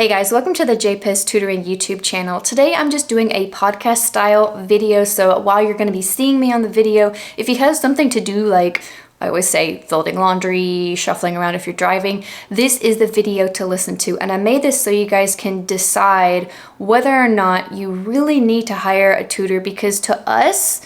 Hey guys, welcome to the PEZ Tutoring YouTube channel. Today I'm just doing a podcast style video, so while you're going to be seeing me on the video, if you have something to do like I always say folding laundry, shuffling around if you're driving, this is the video to listen to. And I made this so you guys can decide whether or not you really need to hire a tutor, because to us,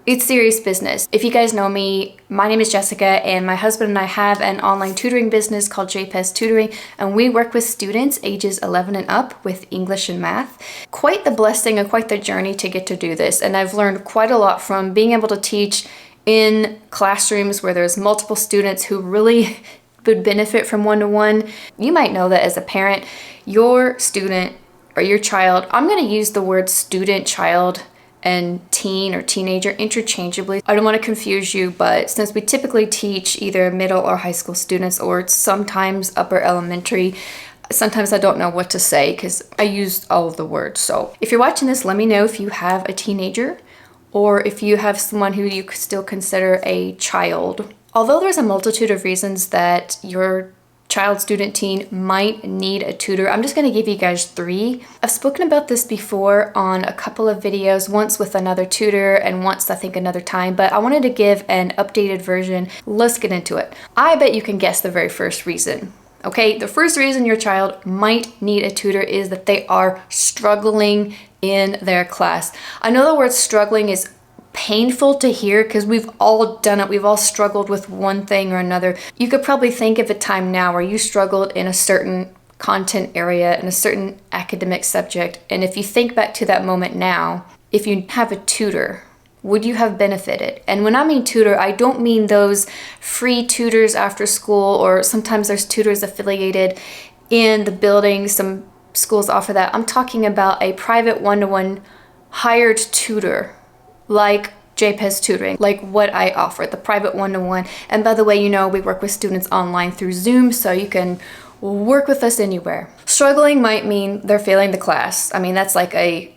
it's serious business. If you guys know me, my name is Jessica and my husband and I have an online tutoring business called PEZ Tutoring, and we work with students ages 11 and up with English and math. Quite the blessing and quite the journey to get to do this, and I've learned quite a lot from being able to teach in classrooms where there's multiple students who really would benefit from one-to-one. You might know that as a parent, your student or your child, I'm going to use the word student, child, and teen or teenager interchangeably. I don't want to confuse you, but since we typically teach either middle or high school students or sometimes upper elementary, sometimes I don't know what to say because I used all of the words. So if you're watching this, let me know if you have a teenager or if you have someone who you could still consider a child. Although there's a multitude of reasons that your child, student, teen might need a tutor, I'm just going to give you guys 3. I've spoken about this before on a couple of videos, once with another tutor and once I think another time, but I wanted to give an updated version. Let's get into it. I bet you can guess the very first reason. Okay, the first reason your child might need a tutor is that they are struggling in their class. I know the word struggling is painful to hear because we've all done it. We've all struggled with one thing or another. You could probably think of a time now where you struggled in a certain content area, in a certain academic subject. And if you think back to that moment now, if you have a tutor, would you have benefited? And when I mean tutor, I don't mean those free tutors after school, or sometimes there's tutors affiliated in the building. Some schools offer that. I'm talking about a private one-to-one hired tutor, like PEZ Tutoring, like what I offer, the private one-to-one. And by the way, you know, we work with students online through Zoom, so you can work with us anywhere. Struggling might mean they're failing the class. I mean, that's like a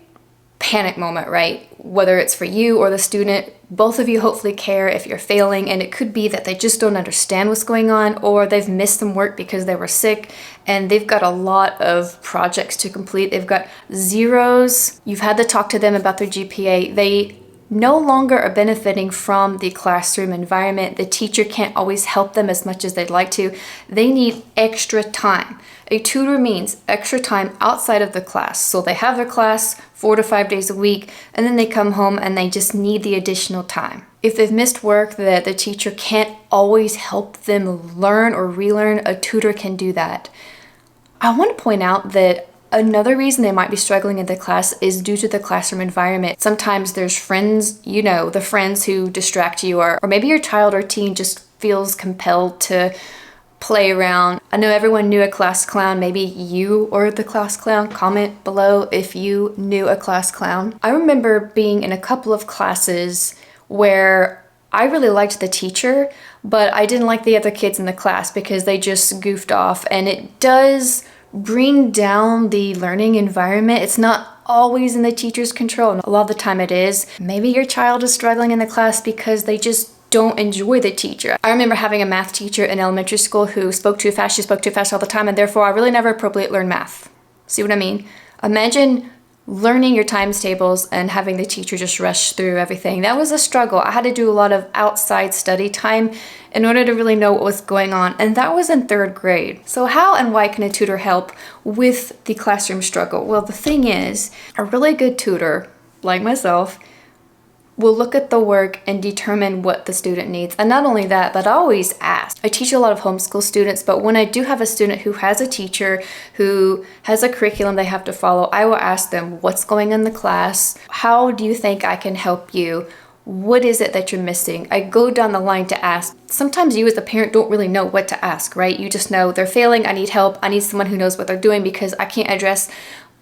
panic moment, right? Whether it's for you or the student, both of you hopefully care if you're failing, and it could be that they just don't understand what's going on, or they've missed some work because they were sick and they've got a lot of projects to complete. They've got zeros. You've had to talk to them about their GPA. They no longer are benefiting from the classroom environment. The teacher can't always help them as much as they'd like to. They need extra time. A tutor means extra time outside of the class. So they have their class 4 to 5 days a week, and then they come home and they just need the additional time. If they've missed work that the teacher can't always help them learn or relearn, a tutor can do that. I want to point out that another reason they might be struggling in the class is due to the classroom environment. Sometimes there's friends, you know, the friends who distract you, or maybe your child or teen just feels compelled to play around. I know everyone knew a class clown. Maybe you or the class clown. Comment below if you knew a class clown. I remember being in a couple of classes where I really liked the teacher, but I didn't like the other kids in the class because they just goofed off, and it does bring down the learning environment. It's not always in the teacher's control, and a lot of the time it is. Maybe your child is struggling in the class because they just don't enjoy the teacher. I remember having a math teacher in elementary school who spoke too fast. She spoke too fast all the time, and therefore I really never appropriately learned math. See what I mean? Imagine learning your times tables and having the teacher just rush through everything. That was a struggle. I had to do a lot of outside study time in order to really know what was going on, and that was in 3rd grade. So how and why can a tutor help with the classroom struggle? Well, the thing is, a really good tutor, like myself, will look at the work and determine what the student needs. And not only that, but I always ask. I teach a lot of homeschool students, but when I do have a student who has a teacher who has a curriculum they have to follow, I will ask them, what's going on in the class? How do you think I can help you? What is it that you're missing? I go down the line to ask. Sometimes you as a parent don't really know what to ask, right? You just know they're failing, I need help, I need someone who knows what they're doing because I can't address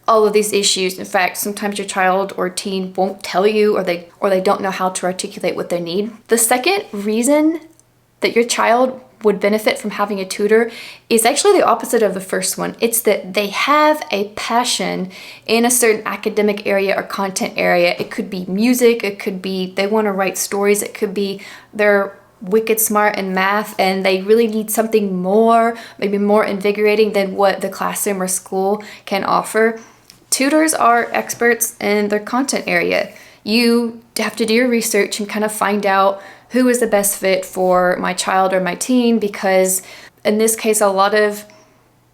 all of these issues. In fact, sometimes your child or teen won't tell you, or they don't know how to articulate what they need. The second reason that your child would benefit from having a tutor is actually the opposite of the first one. It's that they have a passion in a certain academic area or content area. It could be music, it could be they want to write stories, it could be they're wicked smart in math and they really need something more, maybe more invigorating than what the classroom or school can offer, tutors are experts in their content area. You have to do your research and kind of find out who is the best fit for my child or my teen, because in this case, a lot of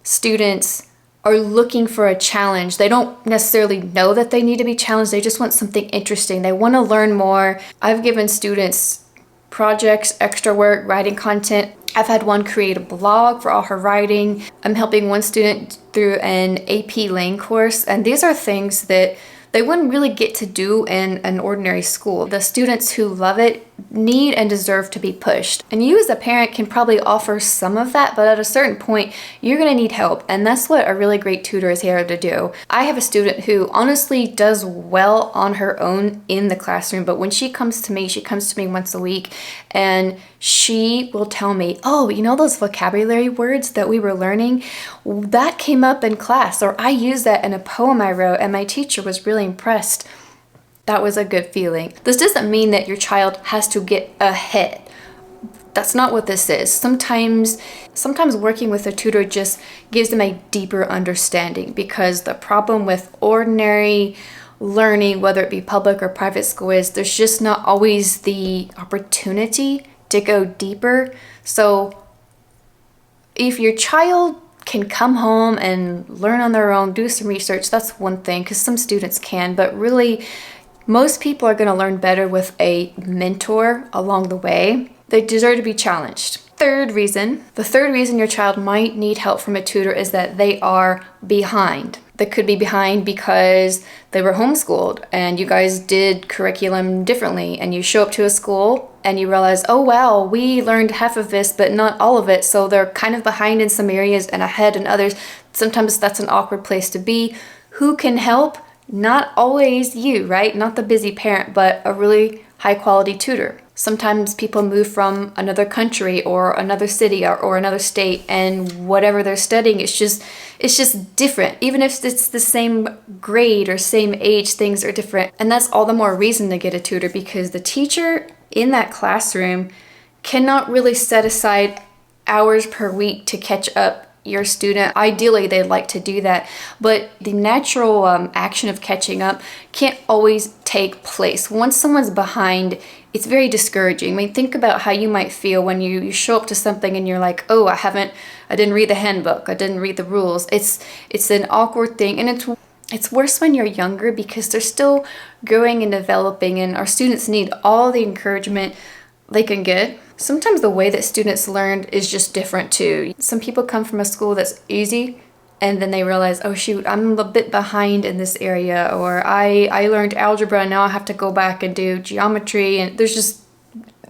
students are looking for a challenge. They don't necessarily know that they need to be challenged. They just want something interesting. They want to learn more. I've given students projects, extra work, writing content. I've had one create a blog for all her writing. I'm helping one student through an AP Lane course, and these are things that they wouldn't really get to do in an ordinary school. The students who love it need and deserve to be pushed. And you as a parent can probably offer some of that, but at a certain point, you're gonna need help. And that's what a really great tutor is here to do. I have a student who honestly does well on her own in the classroom, but when she comes to me once a week, and she will tell me, oh, you know those vocabulary words that we were learning? That came up in class, or I used that in a poem I wrote, and my teacher was really impressed. That was a good feeling. This doesn't mean that your child has to get ahead. That's not what this is. Sometimes working with a tutor just gives them a deeper understanding, because the problem with ordinary learning, whether it be public or private school, is there's just not always the opportunity to go deeper. So if your child can come home and learn on their own, do some research, that's one thing, because some students can, but really most people are going to learn better with a mentor along the way. They deserve to be challenged. The third reason your child might need help from a tutor is that they are behind. They could be behind because they were homeschooled and you guys did curriculum differently, and you show up to a school and you realize, oh wow, we learned half of this but not all of it, so they're kind of behind in some areas and ahead in others. Sometimes that's an awkward place to be. Who can help? Not always you, right? Not the busy parent, but a really high quality tutor. Sometimes people move from another country or another city or another state, and whatever they're studying, it's just different. Even if it's the same grade or same age, things are different. And that's all the more reason to get a tutor, because the teacher in that classroom cannot really set aside hours per week to catch up your student. Ideally, they'd like to do that, but the natural action of catching up can't always take place. Once someone's behind, it's very discouraging. I mean, think about how you might feel when you show up to something and you're like, oh, I didn't read the handbook, I didn't read the rules. It's an awkward thing, and it's worse when you're younger because they're still growing and developing, and our students need all the encouragement they can get. Sometimes the way that students learn is just different too. Some people come from a school that's easy, and then they realize, oh shoot, I'm a bit behind in this area, or I learned algebra and now I have to go back and do geometry, and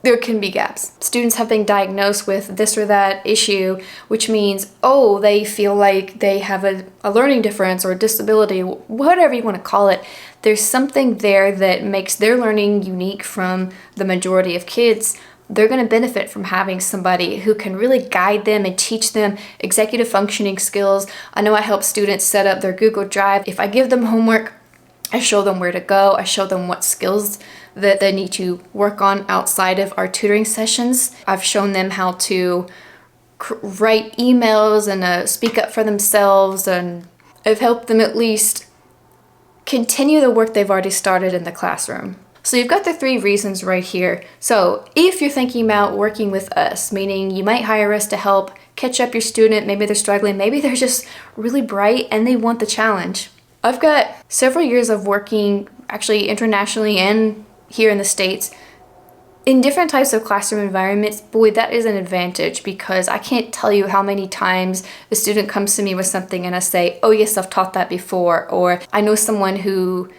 there can be gaps. Students have been diagnosed with this or that issue, which means, oh, they feel like they have a learning difference or a disability, whatever you want to call it. There's something there that makes their learning unique from the majority of kids. They're going to benefit from having somebody who can really guide them and teach them executive functioning skills. I know I help students set up their Google Drive. If I give them homework, I show them where to go. I show them what skills that they need to work on outside of our tutoring sessions. I've shown them how to write emails and speak up for themselves, and I've helped them at least continue the work they've already started in the classroom. So you've got the 3 reasons right here. So if you're thinking about working with us, meaning you might hire us to help catch up your student, maybe they're struggling, maybe they're just really bright and they want the challenge. I've got several years of working actually internationally and here in the States in different types of classroom environments. Boy, that is an advantage, because I can't tell you how many times a student comes to me with something and I say, oh yes, I've taught that before, or I know someone who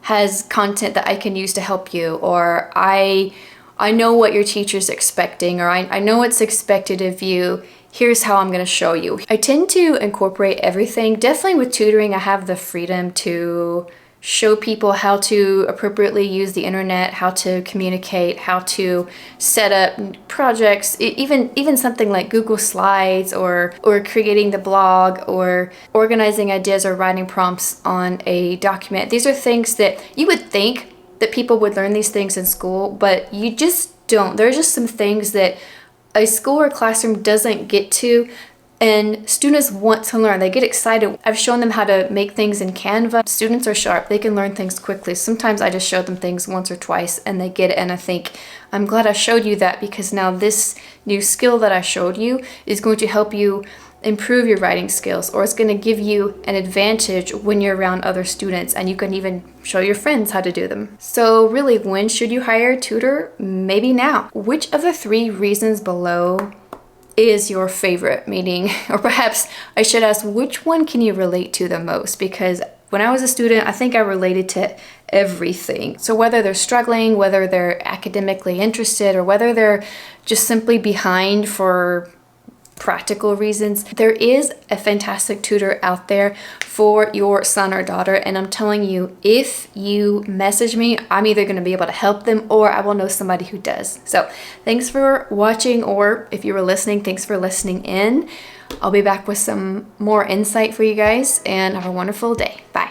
has content that I can use to help you, or I know what your teacher's expecting, or I know what's expected of you. Here's how I'm going to show you. I tend to incorporate everything. Definitely with tutoring, I have the freedom to show people how to appropriately use the internet, how to communicate, how to set up projects, even something like Google Slides, or creating the blog, or organizing ideas or writing prompts on a document. These are things that you would think that people would learn these things in school, but you just don't. There are just some things that a school or classroom doesn't get to, and students want to learn. They get excited. I've shown them how to make things in Canva. Students are sharp. They can learn things quickly. Sometimes I just show them things once or twice and they get it, and I think, I'm glad I showed you that, because now this new skill that I showed you is going to help you improve your writing skills, or it's going to give you an advantage when you're around other students, and you can even show your friends how to do them. So really, when should you hire a tutor? Maybe now. Which of the 3 reasons below is your favorite? Meaning, or perhaps I should ask, which one can you relate to the most? Because when I was a student, I think I related to everything. So whether they're struggling, whether they're academically interested, or whether they're just simply behind for practical reasons, there is a fantastic tutor out there for your son or daughter. And I'm telling you, if you message me, I'm either going to be able to help them or I will know somebody who does. So thanks for watching, or if you were listening, thanks for listening in. I'll be back with some more insight for you guys, and have a wonderful day. Bye.